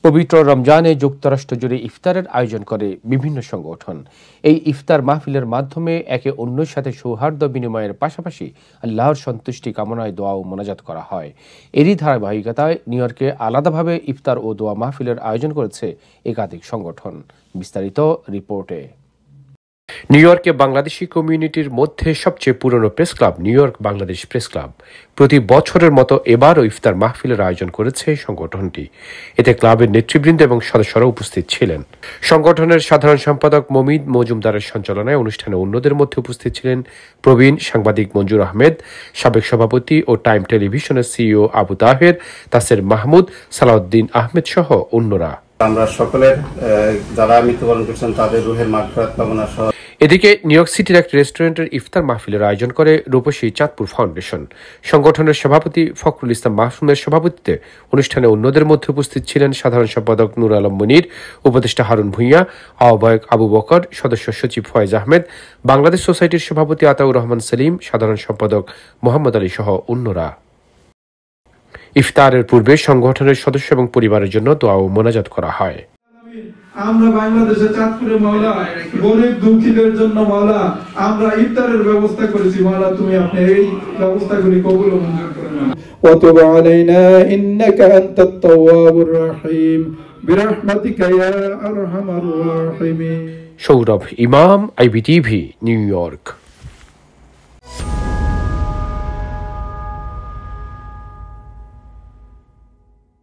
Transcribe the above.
পবিত্র রমজানে যুক্তরাষ্ট্র জুড়ে ইফতারের আয়োজন করে বিভিন্ন সংগঠন। এই ইফতার মাহফিলের মাধ্যমে একে অন্যের সাথে সৌহার্দ্য বিনিময়ের পাশাপাশি আল্লাহর সন্তুষ্টি কামনায় দোয়া ও মোনাজাত করা হয়। এরই ধারাবাহিকতায় নিউ ইয়র্কে আলাদাভাবে ইফতার ও দোয়া মাহফিলের আয়োজন করেছে একাধিক সংগঠন। বিস্তারিত রিপোর্টে। নিউ ইয়র্কে বাংলাদেশি কমিউনিটির মধ্যে সবচেয়ে পুরনো press club new York Bangladesh press club প্রতি বছরের মতো এবারও ইফতার মাহফিলের আয়োজন করেছে সংগঠনটি। এতে ক্লাবের নেতৃবৃন্দ এবং সদস্যরা উপস্থিত ছিলেন। সংগঠনের সাধারণ সম্পাদক মমিদ মজুমদারের সঞ্চালনায় অনুষ্ঠানে অন্যদের মধ্যে উপস্থিত ছিলেন প্রবীণ সাংবাদিক মঞ্জুর আহমেদ, সাবেক সভাপতি ও টাইম টেলিভিশনের সিইও আবু তাহের, তাসের মাহমুদ, সালাউদ্দিন আহমেদ সহ অন্যরা। আমরা সকলের যারা মৃত্যুবরণ করেছেন তাদের রুহের মাগফিরাত কামনা সহ। এদিকে নিউ ইয়র্ক সিটির এক রেস্টুরেন্টের ইফতার মাহফিলের আয়োজন করে রূপসী চাঁদপুর ফাউন্ডেশন। সংগঠনের সভাপতি ফখরুল ইসলাম মাসুমের সভাপতিত্বে অনুষ্ঠানে অন্যদের মধ্যে উপস্থিত ছিলেন সাধারণ সম্পাদক নূর আলম মুনির, উপদেষ্টা হারুন ভূঁইয়া, আহ্বায়ক আবু বকর, সদস্য সচিব ফয়েজ আহমেদ, বাংলাদেশ সোসাইটির সভাপতি আতাউর রহমান সেলিম, সাধারণ সম্পাদক মোহাম্মদ আলী সহ অন্যরা। ইফতারের পূর্বে সংগঠনের সদস্য এবং পরিবারের জন্য দোয়া ও মোনাজাত করা হয়। আমরা বাংলাদেশের চাঁদপুরে মাওলা গরিব দুঃখীদের জন্য মাওলা আমরা ইফতারের ব্যবস্থা করেছি। মাওলা তুমি আপনি এই ব্যবস্থাগুলি কবুল ও মঞ্জুর করে নাও। ওয়া তুব আলাইনা ইন্নাকা আনতাত তাওয়াবুর রহিম বিরহমাতিকা ইয়া আরহামার রাহিমিন। সৌরভ ইমাম, আইবিটিভি, নিউ ইয়র্ক।